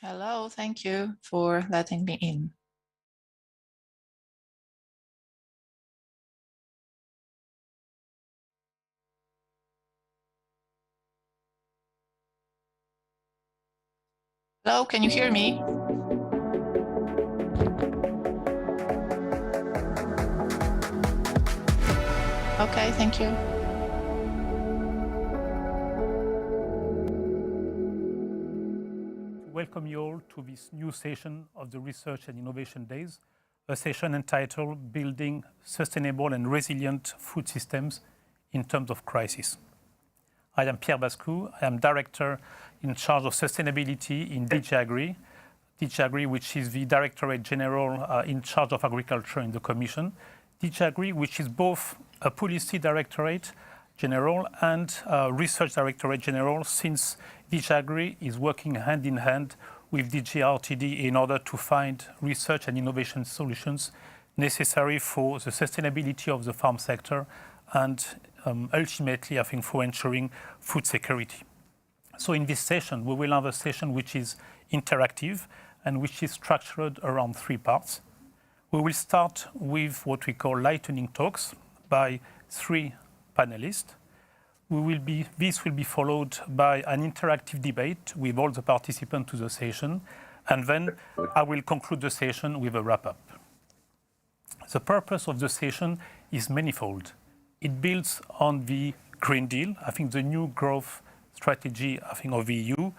Hello, thank you for letting me in. Hello, can you hear me? Okay, thank you. Welcome you all to this new session of the Research and Innovation Days, a session entitled Building Sustainable and Resilient Food Systems in Terms of Crisis. I am Pierre Bascou. I am Director in charge of Sustainability in DG Agri, which is the Directorate General in charge of Agriculture in the Commission. DG Agri, which is both a Policy Directorate General and Research Directorate General, since DG Agri is working hand in hand with DG RTD in order to find research and innovation solutions necessary for the sustainability of the farm sector and ultimately, I think, for ensuring food security. So in this session, we will have a session which is interactive and which is structured around three parts. We will start with what we call lightning talks by three panelists. This will be followed by an interactive debate with all the participants to the session, and then I will conclude the session with a wrap-up. The purpose of the session is manifold. It builds on the Green Deal, I think the new growth strategy, I think, of the EU,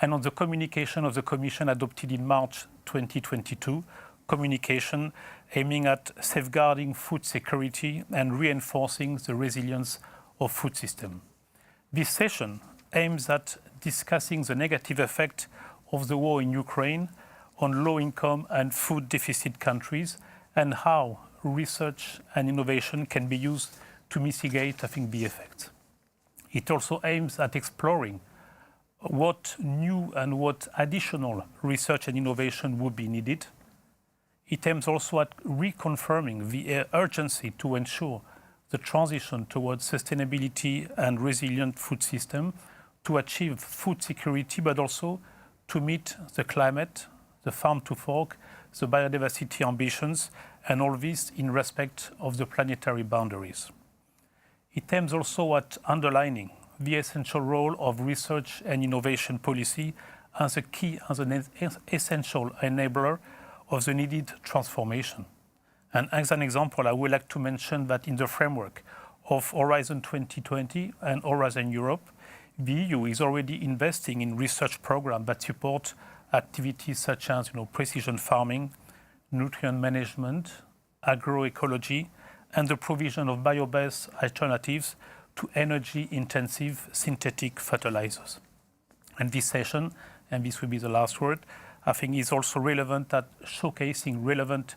and on the communication of the Commission adopted in March 2022, communication aiming at safeguarding food security and reinforcing the resilience of food system. This session aims at discussing the negative effect of the war in Ukraine on low-income and food deficit countries and how research and innovation can be used to mitigate, I think, the effects. It also aims at exploring what new and what additional research and innovation would be needed. It aims also at reconfirming the urgency to ensure the transition towards sustainability and resilient food system to achieve food security, but also to meet the climate, the farm to fork, the biodiversity ambitions, and all this in respect of the planetary boundaries. It aims also at underlining the essential role of research and innovation policy as an essential enabler of the needed transformation. And as an example, I would like to mention that in the framework of Horizon 2020 and Horizon Europe, the EU is already investing in research programs that support activities such as precision farming, nutrient management, agroecology, and the provision of bio-based alternatives to energy-intensive synthetic fertilizers. And this session, and this will be the last word, I think is also relevant at showcasing relevant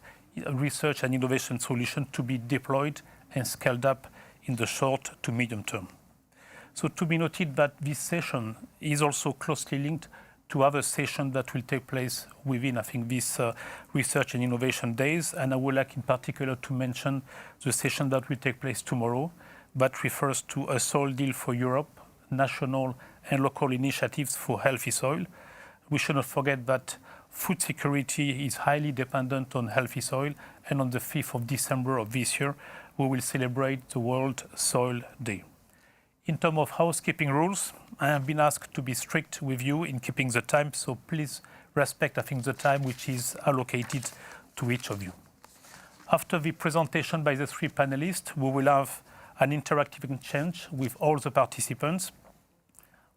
research and innovation solutions to be deployed and scaled up in the short to medium term. So to be noted that this session is also closely linked to other sessions that will take place within, I think, this Research and Innovation Days. And I would like in particular to mention the session that will take place tomorrow that refers to a soil deal for Europe, national and local initiatives for healthy soil. We should not forget that food security is highly dependent on healthy soil, and on the 5th of December of this year, we will celebrate the World Soil Day. In terms of housekeeping rules, I have been asked to be strict with you in keeping the time, so please respect, I think, the time which is allocated to each of you. After the presentation by the three panelists, we will have an interactive exchange with all the participants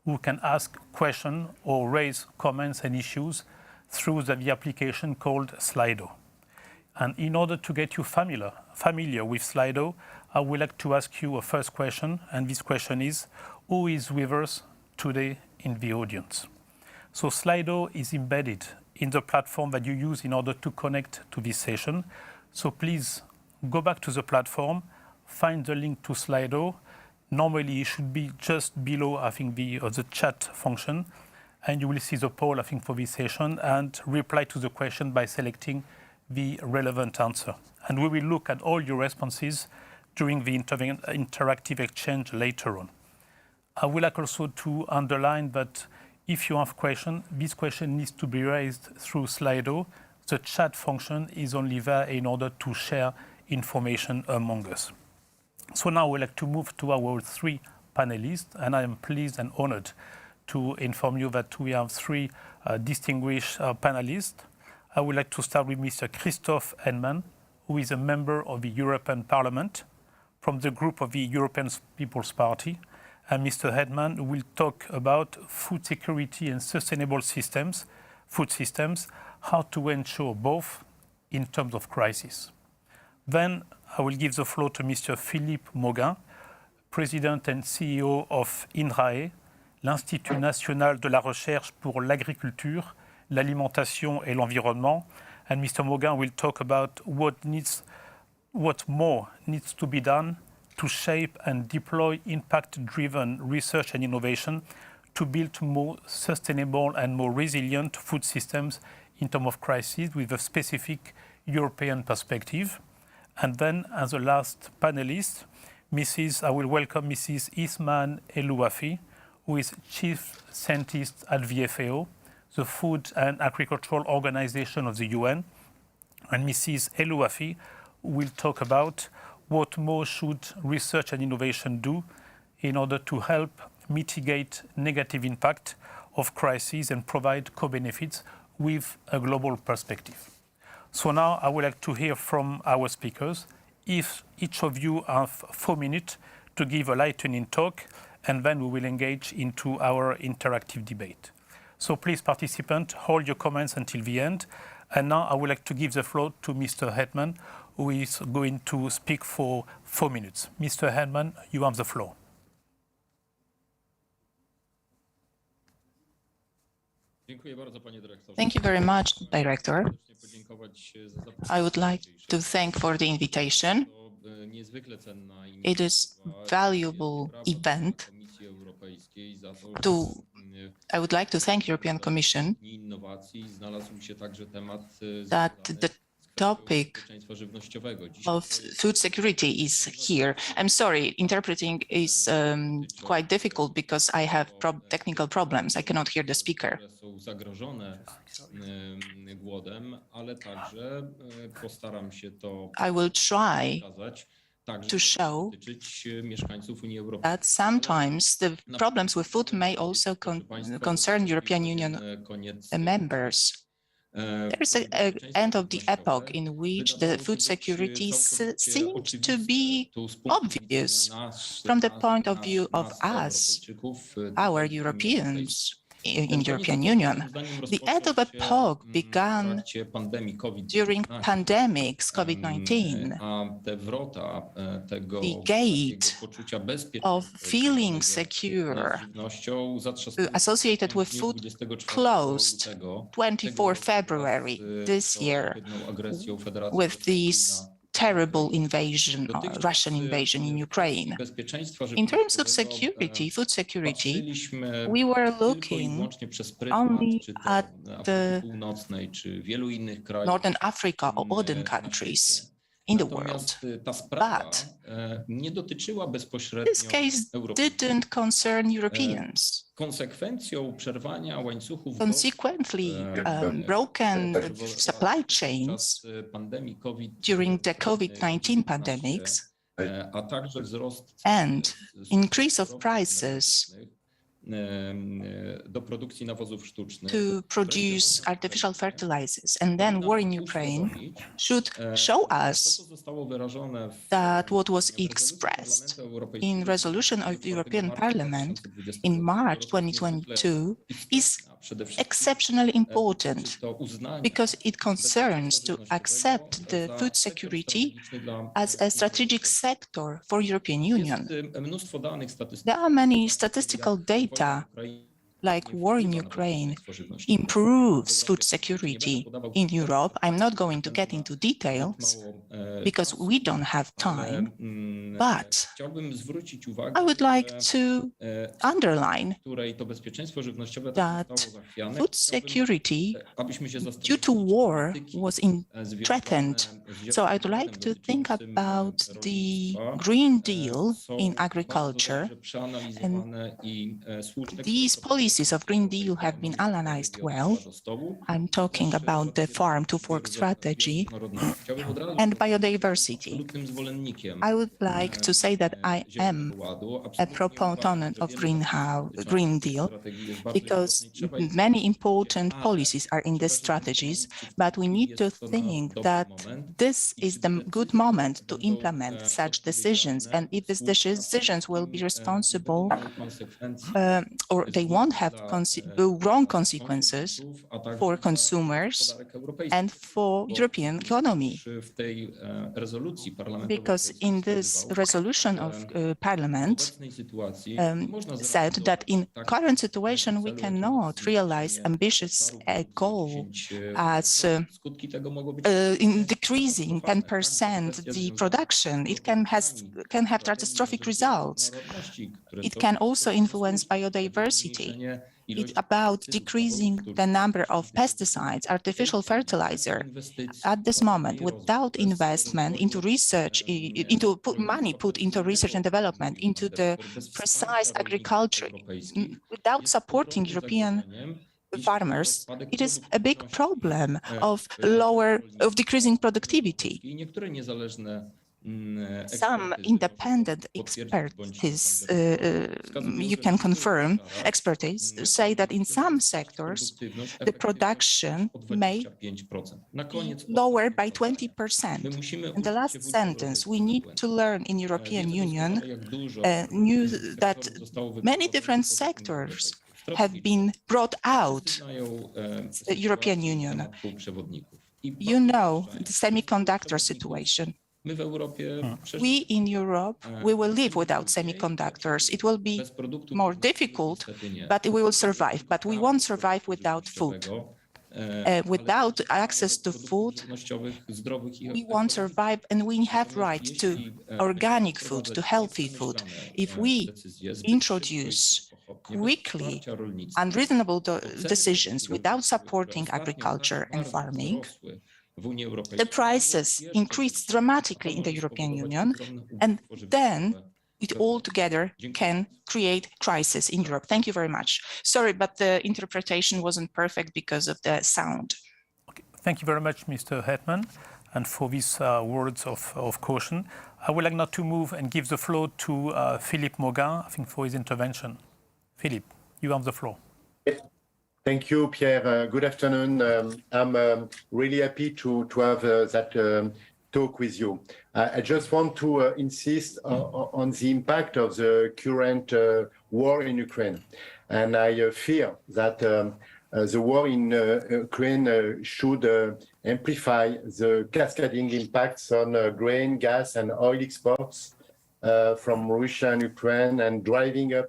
who can ask questions or raise comments and issues through the application called Slido. And in order to get you familiar with Slido, I would like to ask you a first question, and this question is, who is with us today in the audience? So Slido is embedded in the platform that you use in order to connect to this session. So please go back to the platform, find the link to Slido. Normally it should be just below, I think, the chat function, and you will see the poll, I think, for this session, and reply to the question by selecting the relevant answer. And we will look at all your responses during the interactive exchange later on. I would like also to underline that If you have questions, this question needs to be raised through Slido. The chat function is only there in order to share information among us. So now we'd like to move to our three panelists, and I am pleased and honored to inform you that we have three distinguished panelists. I would like to start with Mr. Christoph Hedman, who is a member of the European Parliament from the group of the European People's Party. And Mr. Hedman will talk about food security and sustainable systems, food systems, how to ensure both in terms of crisis. Then I will give the floor to Mr. Philippe Mauguin, President and CEO of INRAE, l'Institut National de la Recherche pour l'Agriculture, l'Alimentation et l'Environnement. And Mr. Mauguin will talk about what more needs to be done to shape and deploy impact-driven research and innovation to build more sustainable and more resilient food systems in terms of crisis with a specific European perspective. And then, as the last panelist, I will welcome Mrs. Isman Elouafi, who is Chief Scientist at the FAO, the Food and Agricultural Organization of the UN. And Mrs. Elouafi will talk about what more should research and innovation do in order to help mitigate negative impact of crises and provide co-benefits with a global perspective. So now I would like to hear from our speakers. If each of you have 4 minutes to give a lightning talk, and then we will engage into our interactive debate. So please, participants, hold your comments until the end. And now I would like to give the floor to Mr. Hedman, who is going to speak for 4 minutes. Mr. Hedman, you have the floor. Thank you very much, Director. I would like to thank for the invitation. It is a valuable event. I would like to thank European Commission that the topic of food security is here. I'm sorry, interpreting is quite difficult because I have technical problems. I cannot hear the speaker. I will try to show that sometimes the problems with food may also concern European Union members. There is an end of the epoch in which the food security seemed to be obvious from the point of view of us, our Europeans in European Union. The end of epoch began during pandemics, COVID-19. The gate of feeling secure associated with food closed 24 February this year with this terrible invasion, Russian invasion in Ukraine. In terms of security, food security, we were looking only at the Northern Africa or other countries in the world. But this case didn't concern Europeans. Consequently, broken supply chains during the COVID-19 pandemics and increase of prices to produce artificial fertilizers, and then war in Ukraine should show us that what was expressed in resolution of the European Parliament in March 2022 is exceptionally important because it concerns to accept the food security as a strategic sector for European Union. There are many statistical data, like war in Ukraine improves food security in Europe. I'm not going to get into details because we don't have time, but I would like to underline that food security due to war was threatened. So I'd like to think about the Green Deal in agriculture, and these policies pieces of Green Deal have been analyzed well. I'm talking about the farm to fork strategy and biodiversity. I would like to say that I am a proponent of Green Deal because many important policies are in the strategies, but we need to think that this is the good moment to implement such decisions. And if these decisions will be responsible or they won't have wrong consequences for consumers and for European economy. Because in this resolution of Parliament said that in current situation we cannot realize ambitious goal as in decreasing 10% the production. It can have catastrophic results. It can also influence biodiversity. It's about decreasing the number of pesticides, artificial fertilizer. At this moment, without investment into research, money put into research and development, into the precise agriculture, without supporting European farmers, it is a big problem of decreasing productivity. Some independent experts, you can confirm, expertise say that in some sectors, the production may be lower by 20%. In the last sentence, we need to learn in European Union that many different sectors have been brought out the European Union. You know the semiconductor situation. We in Europe, we will live without semiconductors. It will be more difficult, but we will survive. But we won't survive without food. Without access to food, we won't survive, and we have right to organic food, to healthy food. If we introduce quickly unreasonable decisions without supporting agriculture and farming, the prices increase dramatically in the European Union, and then it all together can create crisis in Europe. Thank you very much. Sorry, but the interpretation wasn't perfect because of the sound. Okay. Thank you very much, Mr. Hetman, and for these words of caution. I would like now to move and give the floor to Philippe Mauguin, I think, for his intervention. Philippe, you have the floor. Thank you, Pierre. Good afternoon. I'm really happy to have that talk with you. I just want to insist on the impact of the current war in Ukraine. And I fear that the war in Ukraine should amplify the cascading impacts on grain, gas, and oil exports from Russia and Ukraine, and driving up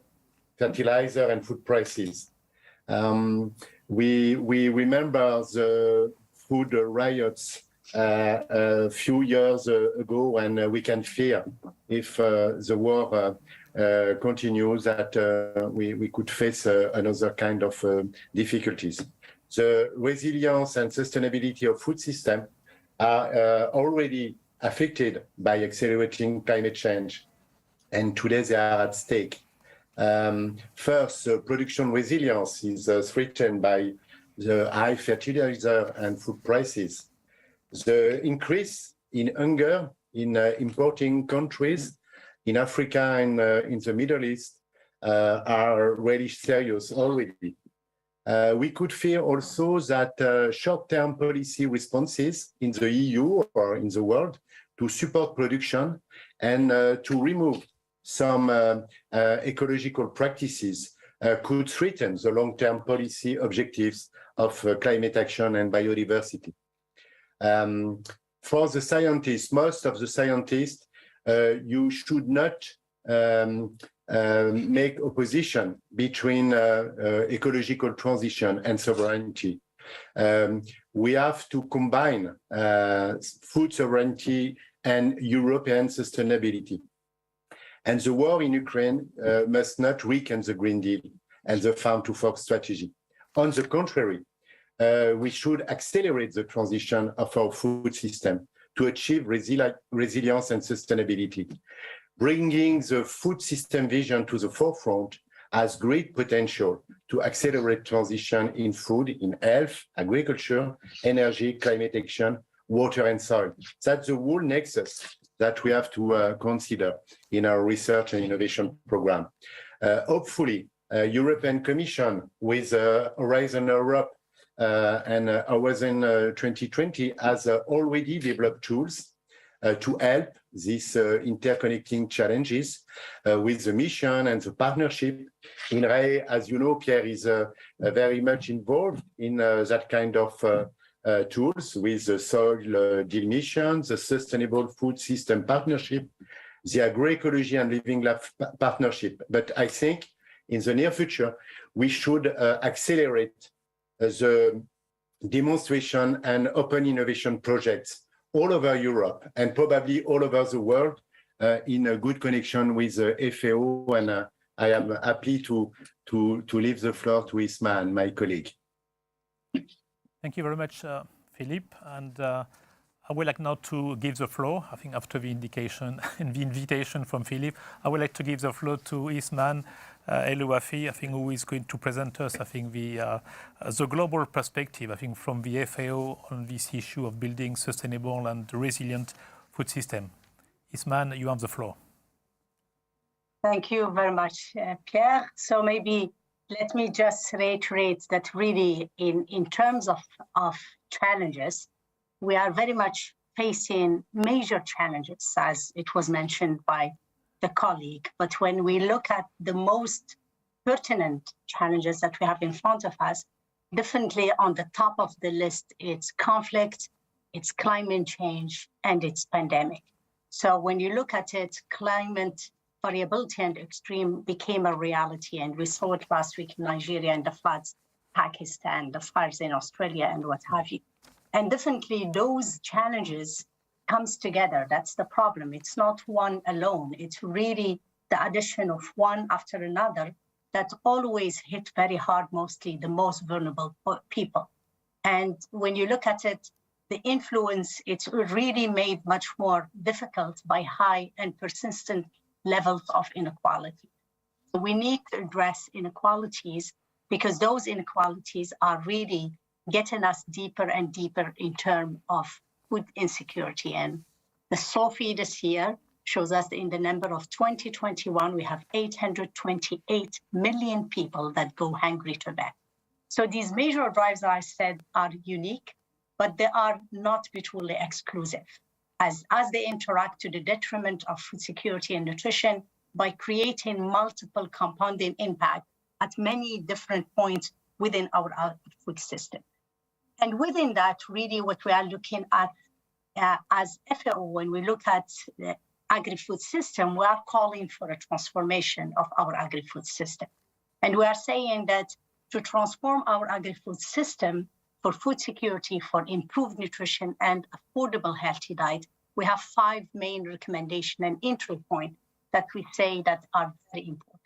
fertilizer and food prices. We remember the food riots a few years ago, and we can fear if the war continues that we could face another kind of difficulties. The resilience and sustainability of food system are already affected by accelerating climate change, and today they are at stake. First, production resilience is threatened by the high fertilizer and food prices. The increase in hunger in importing countries in Africa and in the Middle East are really serious already. We could fear also that short-term policy responses in the EU or in the world to support production and to remove some ecological practices could threaten the long-term policy objectives of climate action and biodiversity. For the scientists, most of the scientists, you should not make opposition between ecological transition and sovereignty. We have to combine food sovereignty and European sustainability. And the war in Ukraine must not weaken the Green Deal and the farm to fork strategy. On the contrary, we should accelerate the transition of our food system to achieve resilience and sustainability. Bringing the food system vision to the forefront has great potential to accelerate transition in food, in health, agriculture, energy, climate action, water and soil. That's the whole nexus that we have to consider in our research and innovation program. Hopefully, European Commission with Horizon Europe and Horizon 2020 has already developed tools to help these interconnecting challenges with the mission and the partnership. INRAE, as you know, Pierre is very much involved in that kind of tools with the soil deal mission, the Sustainable Food System Partnership, the Agroecology and Living Life Partnership. But I think in the near future, we should accelerate the demonstration and open innovation projects all over Europe and probably all over the world in a good connection with FAO. And I am happy to leave the floor to Isma, my colleague. Thank you very much, Philippe. And I would like now to give the floor, I think after the indication and the invitation from Philippe, I would like to give the floor to Isman Elouafi, I think, who is going to present us, I think, the global perspective, I think, from the FAO on this issue of building sustainable and resilient food system. Isman, you have the floor. Thank you very much, Pierre. So maybe let me just reiterate that really in terms of challenges, we are very much facing major challenges, as it was mentioned by the colleague. But when we look at the most pertinent challenges that we have in front of us, definitely on the top of the list, it's conflict, it's climate change, and it's pandemic. So when you look at it, climate variability and extreme became a reality. And we saw it last week in Nigeria and the floods, Pakistan, the fires in Australia, and what have you. And definitely those challenges comes together. That's the problem. It's not one alone. It's really the addition of one after another that always hit very hard, mostly the most vulnerable people. And when you look at it, the influence, it's really made much more difficult by high and persistent levels of inequality. We need to address inequalities because those inequalities are really getting us deeper and deeper in terms of food insecurity. And the SOFI this year shows us that in the number of 2021, we have 828 million people that go hungry to bed. So these major drives, I said, are unique, but they are not mutually exclusive, as they interact to the detriment of food security and nutrition by creating multiple compounding impact at many different points within our food system. And within that, really what we are looking at as FAO, when we look at the agri-food system, we are calling for a transformation of our agri-food system. And we are saying that to transform our agri-food system for food security, for improved nutrition and affordable healthy diet, we have 5 main recommendations and entry points that we say that are very important.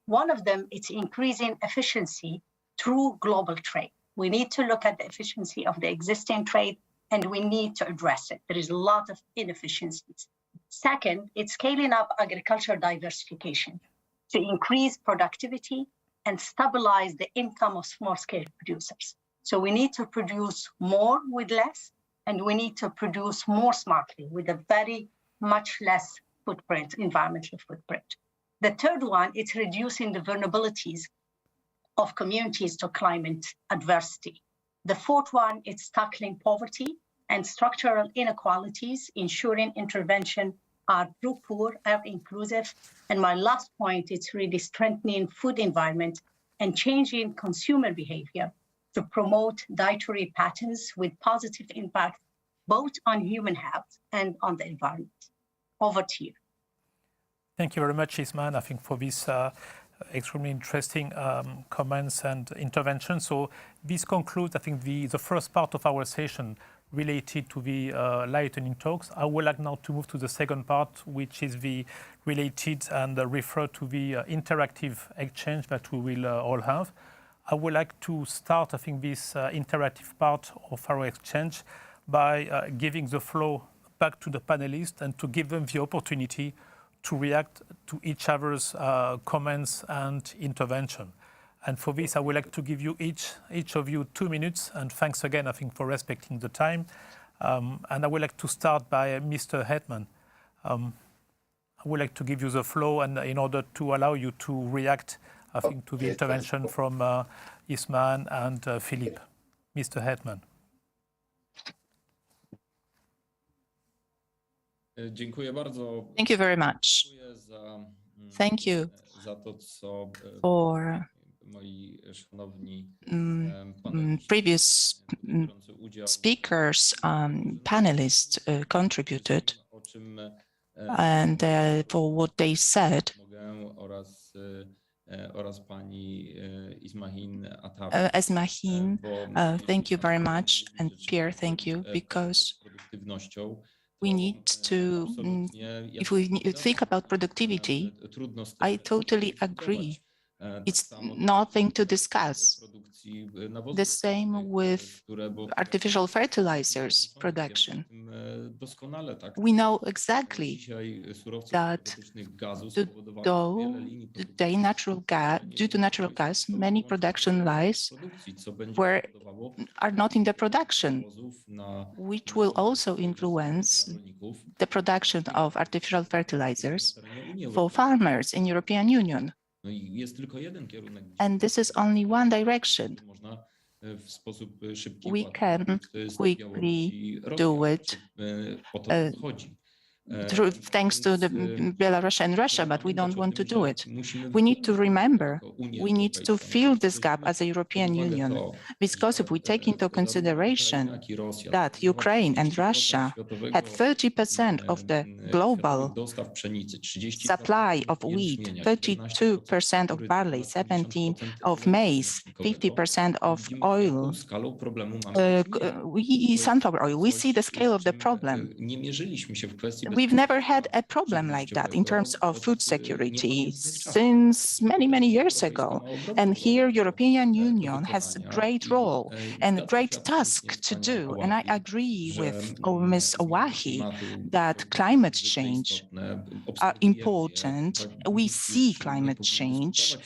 One of them is increasing efficiency through global trade. We need to look at the efficiency of the existing trade, and we need to address it. There is a lot of inefficiencies. Second, it's scaling up agricultural diversification to increase productivity and stabilize the income of small-scale producers. So we need to produce more with less, and we need to produce more smartly with a very much less footprint, environmental footprint. The third one is reducing the vulnerabilities of communities to climate adversity. The fourth one is tackling poverty and structural inequalities, ensuring intervention are pro-poor, are inclusive. And my last point is really strengthening food environment and changing consumer behavior to promote dietary patterns with positive impact both on human health and on the environment. Over to you. Thank you very much, Isman, I think, for this extremely interesting comments and interventions. So this concludes, I think, the first part of our session related to the lightning talks. I would like now to move to the second part, which is the related and refer to the interactive exchange that we will all have. I would like to start, I think, this interactive part of our exchange by giving the floor back to the panelists and to give them the opportunity to react to each other's comments and intervention. And for this, I would like to give you each of you 2 minutes. And thanks again, I think, for respecting the time. And I would like to start by Mr. Hetman. I would like to give you the floor, and in order to allow you to react, I think, to the intervention from Ismail and Philippe. Mr. Hetman. Thank you very much. Thank you for previous speakers, panelists contributed, and for what they said. Esmahin, thank you very much, and Pierre, thank you, because we need to, if we think about productivity, I totally agree. It's nothing to discuss. The same with artificial fertilizers production. We know exactly that due to natural gas, many production lines are not in the production, which will also influence the production of artificial fertilizers for farmers in European Union. And this is only one direction. We can quickly do it thanks to the Belarus and Russia, but we don't want to do it. We need to remember, we need to fill this gap as a European Union, because if we take into consideration that Ukraine and Russia had 30% of the global supply of wheat, 32% of barley, 17% of maize, 50% of oil, sunflower oil, we see the scale of the problem. We've never had a problem like that in terms of food security since many, many years ago. And here, European Union has a great role and a great task to do. And I agree with Ms. Owahi that climate change are important. We see climate change.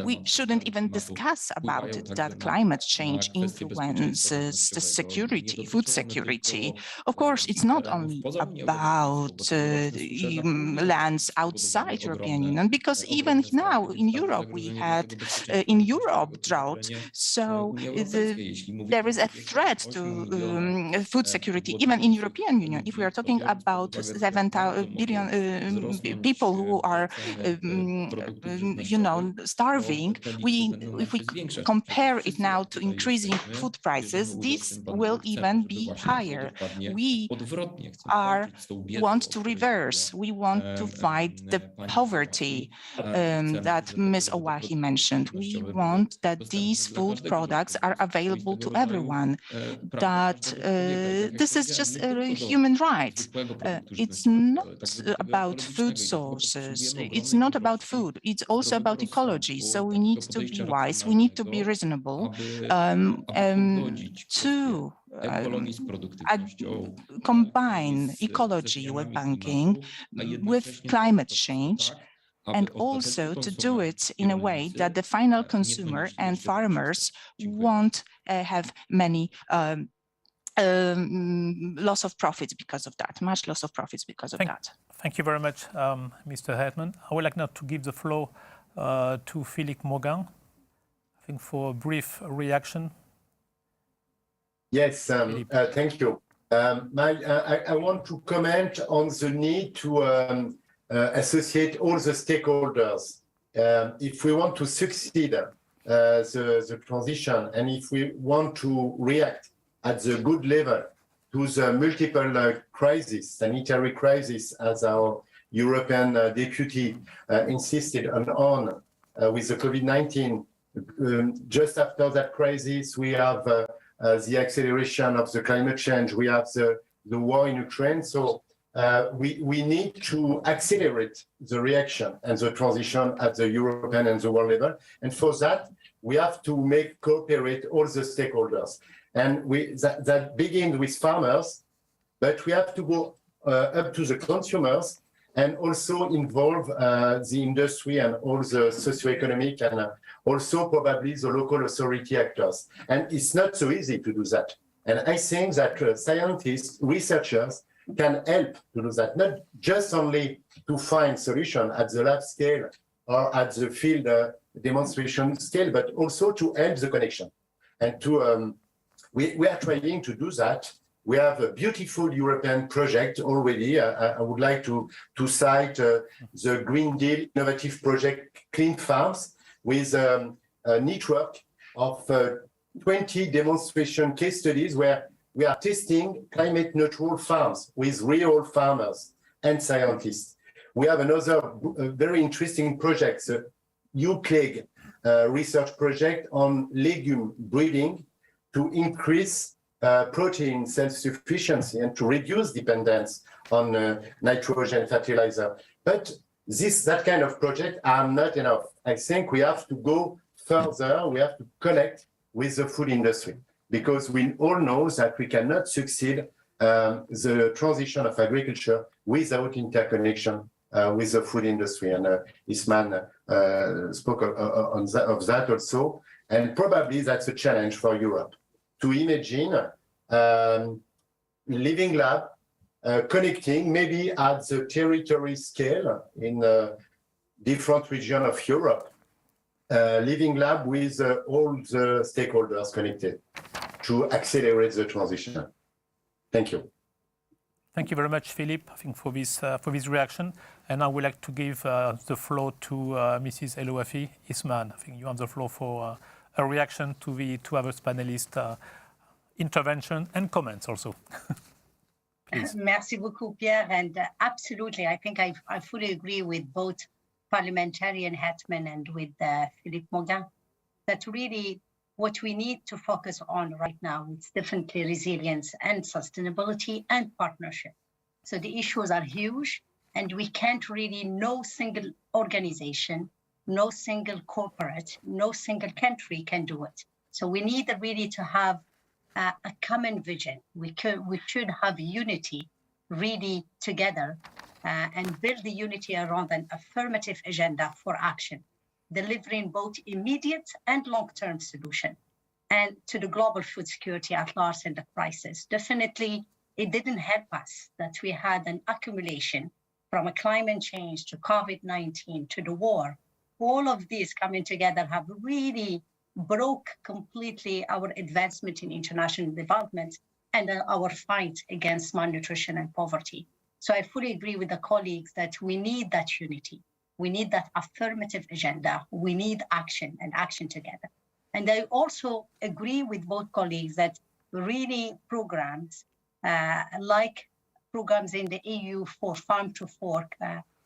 We shouldn't even discuss about it, that climate change influences the security, food security. Of course, it's not only about lands outside European Union, because even now in Europe we had drought. So there is a threat to food security even in European Union. If we are talking about 7 billion people who are starving, if we compare it now to increasing food prices, this will even be higher. We want to reverse. We want to fight the poverty that Ms. Owahi mentioned. We want that these food products are available to everyone, that this is just a human right. It's not about food sources. It's not about food. It's also about ecology. So we need to be wise. We need to be reasonable to combine ecology with banking, with climate change, and also to do it in a way that the final consumer and farmers won't have many loss of profits because of that, much loss of profits because of that. Thank you very much, Mr. Hetman. I would like now to give the floor to Philippe Mauguin, I think, for a brief reaction. Yes, thank you. I want to comment on the need to associate all the stakeholders. If we want to succeed the transition, and if we want to react at the good level to the multiple crises, sanitary crisis, as our European deputy insisted on with the COVID-19, just after that crisis, we have the acceleration of the climate change. We have the war in Ukraine. So we need to accelerate the reaction and the transition at the European and the world level. And for that, we have to cooperate all the stakeholders. And that begins with farmers, but we have to go up to the consumers and also involve the industry and all the socioeconomic and also probably the local authority actors. And it's not so easy to do that. And I think that scientists, researchers can help to do that, not just only to find solutions at the lab scale or at the field demonstration scale, but also to help the connection. And to we are trying to do that. We have a beautiful European project already. I would like to cite the Green Deal innovative project Clean Farms with a network of 20 demonstration case studies where we are testing climate neutral farms with real farmers and scientists. We have another very interesting project, the UCLEG research project on legume breeding to increase protein self-sufficiency and to reduce dependence on nitrogen fertilizer. But that kind of project are not enough. I think we have to go further. We have to connect with the food industry because we all know that we cannot succeed the transition of agriculture without interconnection with the food industry. And Isman spoke of that also. And probably that's a challenge for Europe to imagine living lab connecting maybe at the territory scale in different regions of Europe, living lab with all the stakeholders connected to accelerate the transition. Thank you. Thank you very much, Philippe, I think for this reaction. And I would like to give the floor to Mrs. Elouafi. Isman, I think you have the floor for a reaction to the two other panelists' intervention and comments also. Please. Merci beaucoup, Pierre. And absolutely, I think I fully agree with both parliamentarian Hetman and with Philippe Mauguin that really what we need to focus on right now is definitely resilience and sustainability and partnership. So the issues are huge, and we can't really, no single organization, no single corporate, no single country can do it. So we need really to have a common vision. We should have unity really together and build the unity around an affirmative agenda for action, delivering both immediate and long-term solution and to the global food security at large in the crisis. Definitely, it didn't help us that we had an accumulation from a climate change to COVID-19 to the war. All of these coming together have really broke completely our advancement in international development and our fight against malnutrition and poverty. So I fully agree with the colleagues that we need that unity. We need that affirmative agenda. We need action and action together. And I also agree with both colleagues that really programs like programs in the EU for Farm to Fork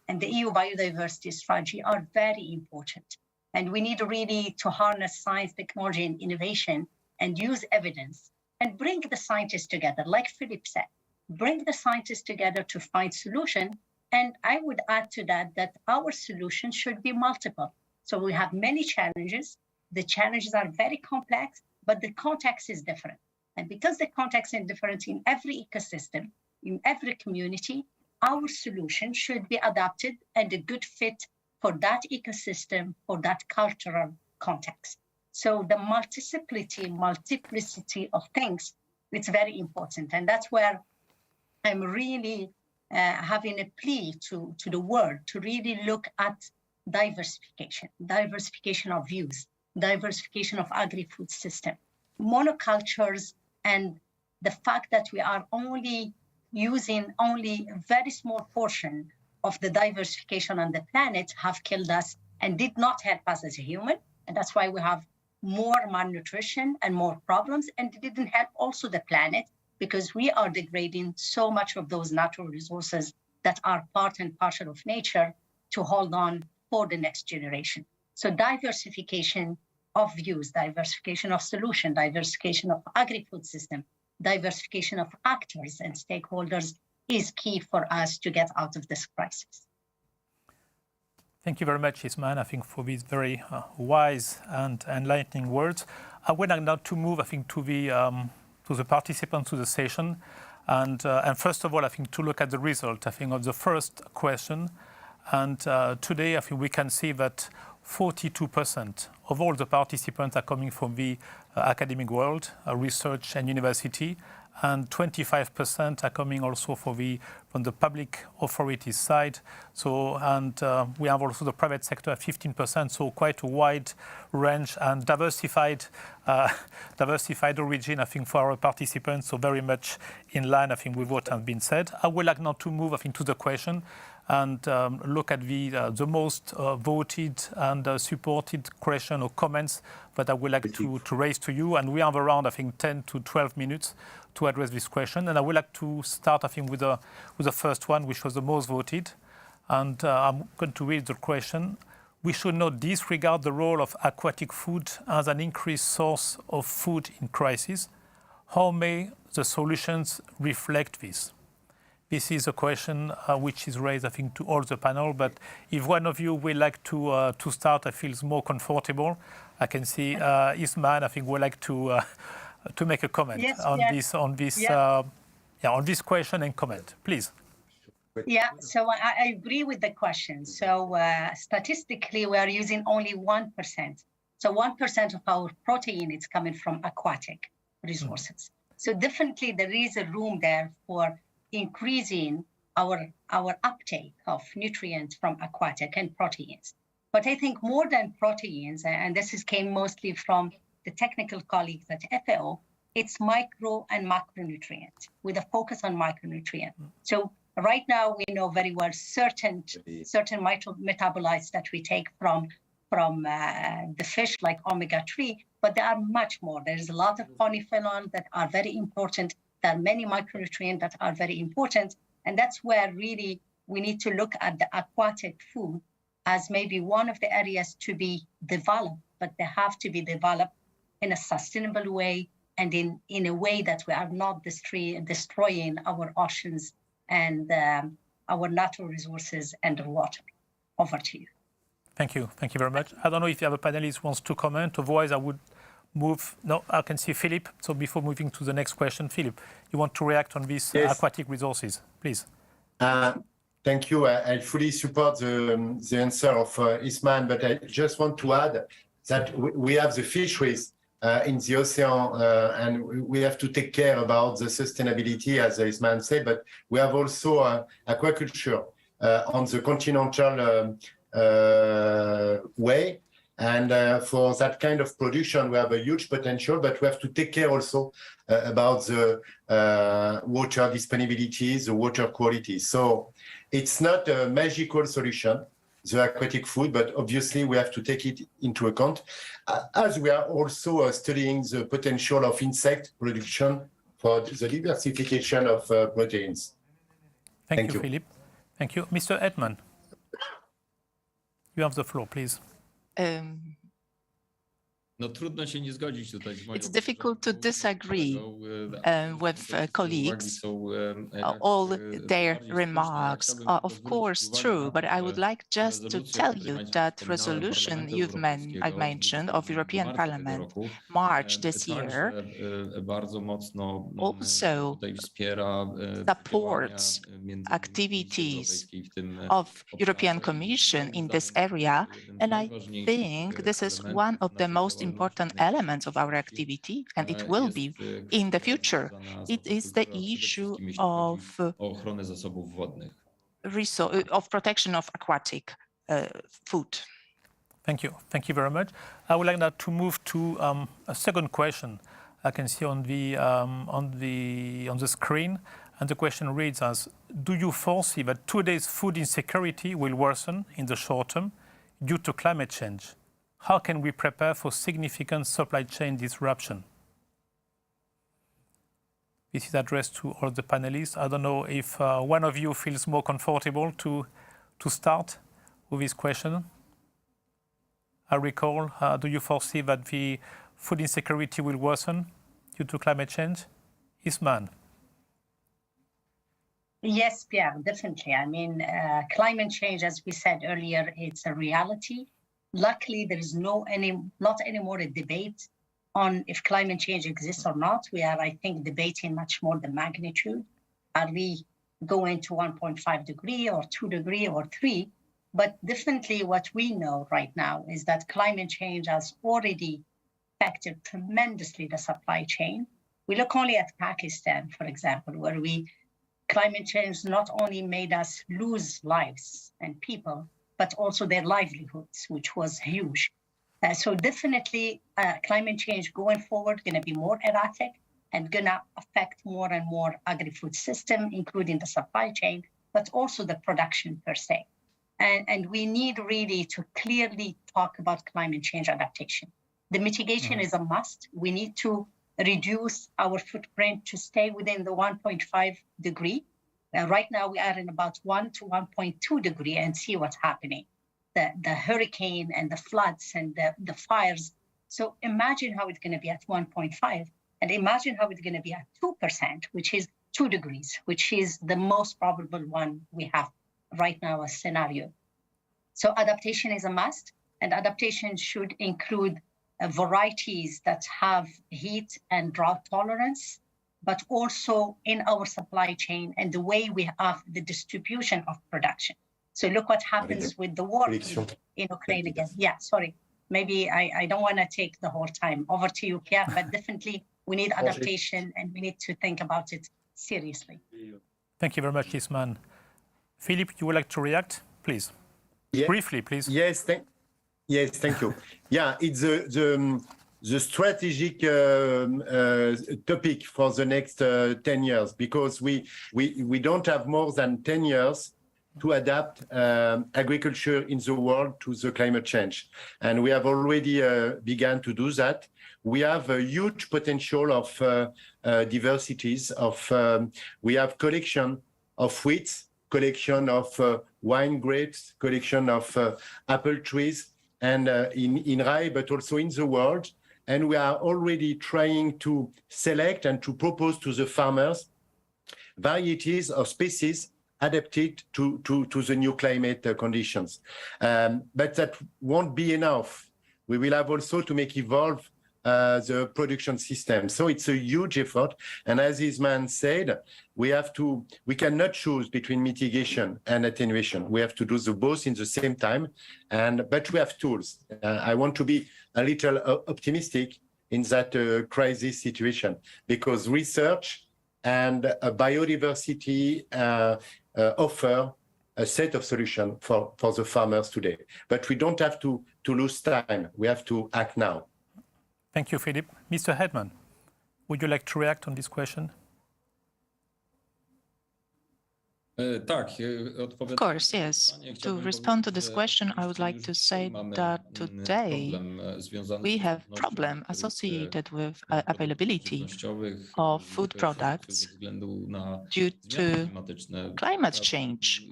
and the EU Biodiversity Strategy are very important. And we need really to harness science, technology, and innovation and use evidence and bring the scientists together, like Philippe said, bring the scientists together to find solution. And I would add to that that our solution should be multiple. So we have many challenges. The challenges are very complex, but the context is different. And because the context is different in every ecosystem, in every community, our solution should be adapted and a good fit for that ecosystem, for that cultural context. So the multiplicity of things, it's very important. And that's where I'm really having a plea to the world to really look at diversification of views, diversification of agri-food system, monocultures, and the fact that we are only using only a very small portion of the diversification on the planet have killed us and did not help us as a human. And that's why we have more malnutrition and more problems. And it didn't help also the planet because we are degrading so much of those natural resources that are part and parcel of nature to hold on for the next generation. So diversification of views, diversification of solution, diversification of agri-food system, diversification of actors and stakeholders is key for us to get out of this crisis. Thank you very much, Isman, I think, for these very wise and enlightening words. I would like now to move, I think, to the participants to the session. And first of all, I think to look at the result, I think of the first question. And today, I think we can see that 42% of all the participants are coming from the academic world, research and university, and 25% are coming also from the public authorities side. So, and we have also the private sector at 15%, so quite a wide range and diversified origin, I think, for our participants. So very much in line, I think, with what has been said. I would like now to move, I think, to the question and look at the most voted and supported question or comments that I would like to raise to you. And we have around, I think, 10 to 12 minutes to address this question. And I would like to start, I think, with the first one, which was the most voted. And I'm going to read the question. We should not disregard the role of aquatic food as an increased source of food in crisis. How may the solutions reflect this? This is a question which is raised, I think, to all the panel. But if one of you would like to start, I feel more comfortable. I can see Isman, I think, would like to make a comment on this question and comment, please. Yeah, so I agree with the question. So statistically, we are using only 1%. So 1% of our protein is coming from aquatic resources. So definitely there is a room there for increasing our uptake of nutrients from aquatic and proteins. But I think more than proteins, and this came mostly from the technical colleagues at FAO, it's micro and macronutrient with a focus on micronutrient. So right now we know very well certain metabolites that we take from the fish, like omega-3, but there are much more. There's a lot of polyphenol that are very important. There are many micronutrients that are very important. And that's where really we need to look at the aquatic food as maybe one of the areas to be developed, but they have to be developed in a sustainable way and in a way that we are not destroying our oceans and our natural resources and the water. Over to you. Thank you. Thank you very much. I don't know if the other panelist wants to comment. Otherwise, I would move. No, I can see Philip. So before moving to the next question, Philip, you want to react on these aquatic resources, please. Thank you. I fully support the answer of Isman, but I just want to add that we have the fisheries in the ocean, and we have to take care about the sustainability, as Isman said, but we have also aquaculture on the continental way. And for that kind of production, we have a huge potential, but we have to take care also about the water disponibility, the water quality. So it's not a magical solution, the aquatic food, but obviously we have to take it into account, as we are also studying the potential of insect production for the diversification of proteins. Thank you, Philip. Thank you. Mr. Edman, you have the floor, please. It's difficult to disagree with colleagues. All their remarks are, of course, true, but I would like just to tell you that resolution I've mentioned of European Parliament, March this year, also supports activities of European Commission in this area, and I think this is one of the most important elements of our activity, and it will be in the future. It is the issue of protection of aquatic food. Thank you. Thank you very much. I would like now to move to a second question I can see on the screen, and the question reads as: do you foresee that today's food insecurity will worsen in the short term due to climate change? How can we prepare for significant supply chain disruption? This is addressed to all the panelists. I don't know if one of you feels more comfortable to start with this question. I recall, do you foresee that the food insecurity will worsen due to climate change? Isman. Yes, Pierre, definitely. I mean, climate change, as we said earlier, it's a reality. Luckily, there is not anymore a debate on if climate change exists or not. We are, I think, debating much more the magnitude. are we going to 1.5 degree or 2 degree or 3? But definitely what we know right now is that climate change has already affected tremendously the supply chain. We look only at Pakistan, for example, where climate change not only made us lose lives and people, but also their livelihoods, which was huge. So definitely climate change going forward going to be more erratic and going to affect more and more agri-food system, including the supply chain, but also the production per se. And we need really to clearly talk about climate change adaptation. The mitigation is a must. We need to reduce our footprint to stay within the 1.5 degree. Right now we are in about 1 to 1.2 degree and see what's happening. The hurricane and the floods and the fires. So imagine how it's going to be at 1.5 and imagine how it's going to be at 2%, which is 2 degrees, which is the most probable one we have right now as scenario. So adaptation is a must, and adaptation should include varieties that have heat and drought tolerance, but also in our supply chain and the way we have the distribution of production. So look what happens with the war in Ukraine again. Yeah, sorry. Maybe I don't want to take the whole time. Over to you, Pierre, but definitely we need adaptation and we need to think about it seriously. Thank you very much, Isman. Philippe, you would like to react? Please. Yeah. Briefly, please. Yes, thank you. Yeah, it's the strategic topic for the next 10 years, because we don't have more than 10 years to adapt agriculture in the world to the climate change. And we have already begun to do that. We have a huge potential of diversities. We have collection of wheat, collection of wine grapes, collection of apple trees, and in rye, but also in the world. And we are already trying to select and to propose to the farmers varieties of species adapted to the new climate conditions. But that won't be enough. We will have also to make evolve the production system. So it's a huge effort. And as Isman said, we cannot choose between mitigation and attenuation. We have to do both in the same time. But we have tools. I want to be a little optimistic in that crisis situation, because research and biodiversity offer a set of solutions for the farmers today. But we don't have to lose time. We have to act now. Thank you, Philippe. Mr. Hetman, would you like to react on this question? Of course, yes. To respond to this question, I would like to say that today we have a problem associated with availability of food products due to climate change.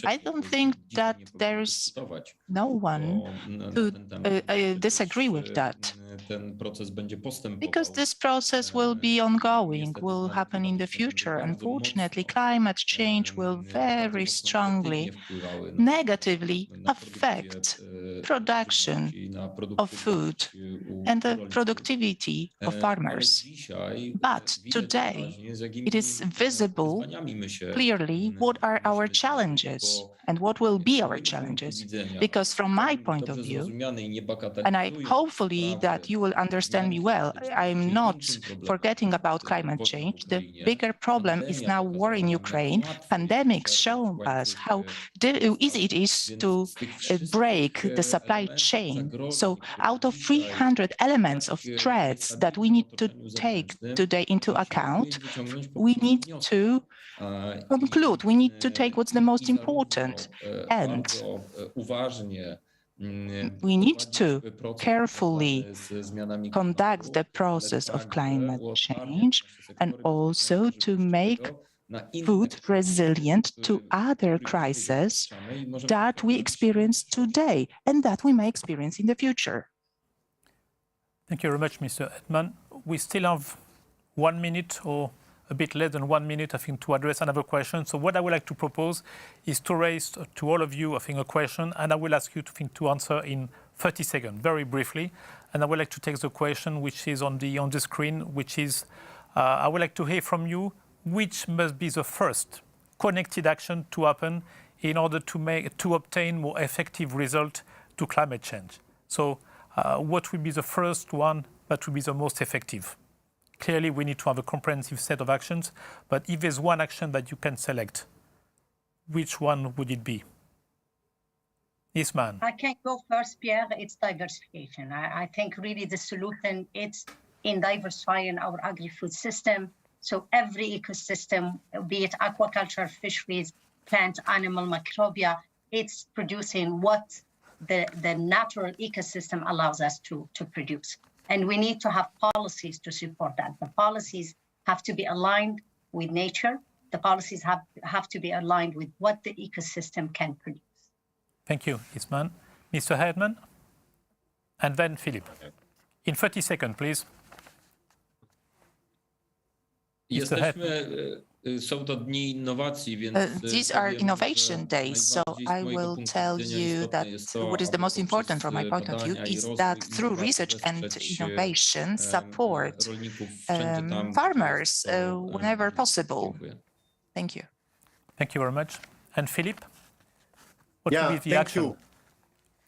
I don't think that there's no one who disagree with that, because this process will be ongoing, will happen in the future. Unfortunately, climate change will very strongly negatively affect production of food and the productivity of farmers. But today, it is visible clearly what are our challenges and what will be our challenges. Because from my point of view, and I hopefully that you will understand me well, I'm not forgetting about climate change. The bigger problem is now war in Ukraine. Pandemics show us how easy it is to break the supply chain. So out of 300 elements of threats that we need to take today into account, we need to conclude. We need to take what's the most important, and we need to carefully conduct the process of climate change and also to make food resilient to other crises that we experience today and that we may experience in the future. Thank you very much, Mr. Hetman. We still have 1 minute or a bit less than 1 minute, I think, to address another question. So what I would like to propose is to raise to all of you, I think, a question, and I will ask you to answer in 30 seconds, very briefly. And I would like to take the question which is on the screen, which is, I would like to hear from you which must be the first connected action to happen in order to obtain more effective result to climate change. So what will be the first one that will be the most effective? Clearly, we need to have a comprehensive set of actions, but if there's one action that you can select, which one would it be? Isman. I can go first, Pierre. It's diversification. I think really the solution is in diversifying our agri-food system. So every ecosystem, be it aquaculture, fisheries, plant, animal, microbia, it's producing what the natural ecosystem allows us to produce. And we need to have policies to support that. The policies have to be aligned with nature. The policies have to be aligned with what the ecosystem can produce. Thank you, Isman. Mr. Hedman, and then Philip. In 30 seconds, please. These are innovation days, so I will tell you that what is the most important from my point of view is that through research and innovation, support farmers whenever possible. Thank you. Thank you very much. And Philip, what will be the action? You.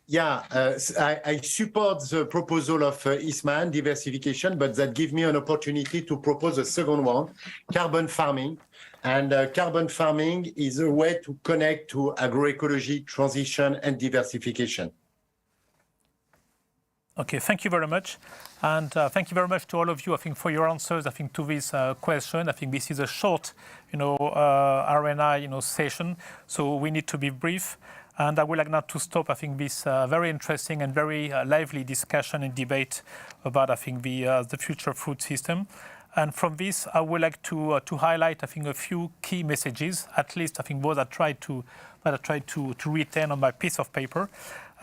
Yeah, I support the proposal of Isman, diversification, but that gives me an opportunity to propose a second one, carbon farming. And carbon farming is a way to connect to agroecology, transition, and diversification. Okay, thank you very much. And thank you very much to all of you, I think, for your answers, I think, to this question. I think this is a short, R&I, session, so we need to be brief. And I would like now to stop, I think, this very interesting and very lively discussion and debate about, I think, the future food system. And from this, I would like to highlight, I think, a few key messages, at least, I think, what I tried to retain on my piece of paper.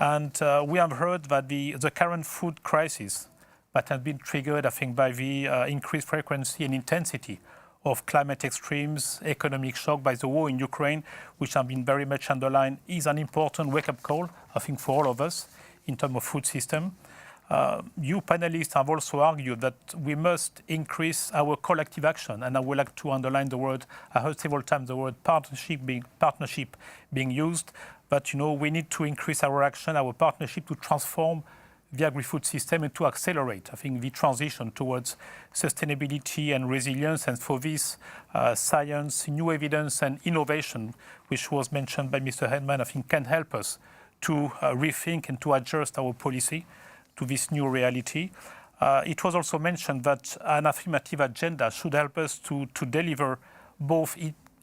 And we have heard that the current food crisis that has been triggered, I think, by the increased frequency and intensity of climate extremes, economic shock by the war in Ukraine, which have been very much underlined, is an important wake-up call, I think, for all of us in terms of food system. You panelists have also argued that we must increase our collective action, and I would like to underline the word, I heard several times the word partnership being used, but we need to increase our action, our partnership to transform the agri-food system and to accelerate, I think, the transition towards sustainability and resilience. And for this, science, new evidence and innovation, which was mentioned by Mr. Hedman, I think can help us to rethink and to adjust our policy to this new reality. It was also mentioned that an affirmative agenda should help us to deliver both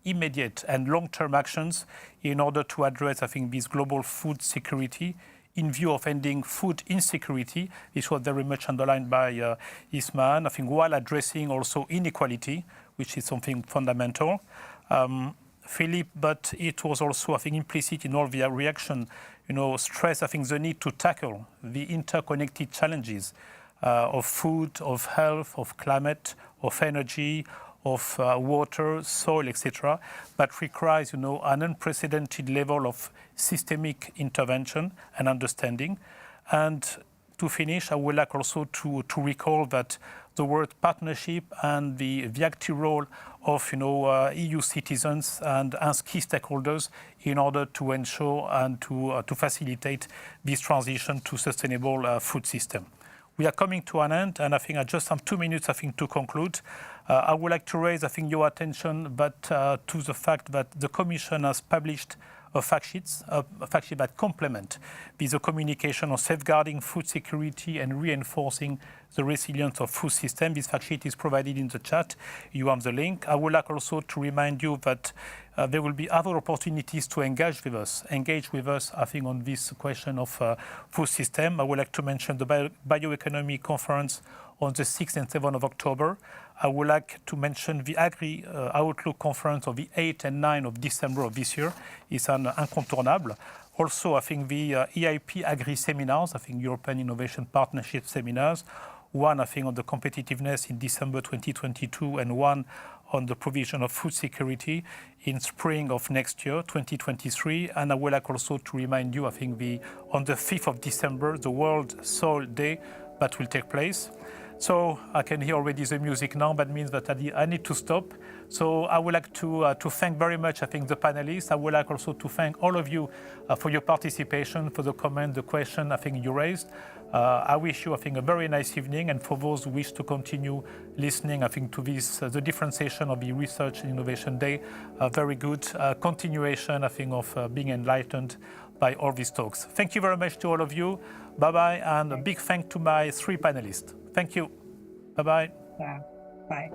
immediate and long-term actions in order to address, I think, this global food security in view of ending food insecurity. This was very much underlined by Isman, I think, while addressing also inequality, which is something fundamental. Philippe, but it was also, I think, implicit in all the reaction, stress, I think, the need to tackle the interconnected challenges of food, of health, of climate, of energy, of water, soil, etc., but requires, an unprecedented level of systemic intervention and understanding. And to finish, I would like also to recall that the word partnership and the active role of EU citizens and as key stakeholders in order to ensure and to facilitate this transition to sustainable food system. We are coming to an end, and I think I just have 2 minutes, I think, to conclude. I would like to raise, I think, your attention, but to the fact that the Commission has published a fact sheet that complement with a communication on safeguarding food security and reinforcing the resilience of food system. This fact sheet is provided in the chat. You have the link. I would like also to remind you that there will be other opportunities to engage with us, I think, on this question of food system. I would like to mention the Bioeconomy Conference on the 6th and 7th of October. I would like to mention the Agri Outlook Conference of the 8th and 9th of December of this year. It's an incontournable. Also, I think the EIP Agri Seminars, I think European Innovation Partnership Seminars, one, I think, on the competitiveness in December 2022 and one on the provision of food security in spring of next year, 2023. And I would like also to remind you, I think, on the 5th of December, the World Soil Day that will take place. So I can hear already the music now. That means that I need to stop. So I would like to thank very much, I think, the panelists. I would like also to thank all of you for your participation, for the comment, the question I think you raised. I wish you, I think, a very nice evening. And for those who wish to continue listening, I think, to this, the different session of the Research and Innovation Day, a very good continuation, I think, of being enlightened by all these talks. Thank you very much to all of you. Bye-bye, and a big thank to my 3 panelists. Thank you. Bye-bye. Yeah. Bye.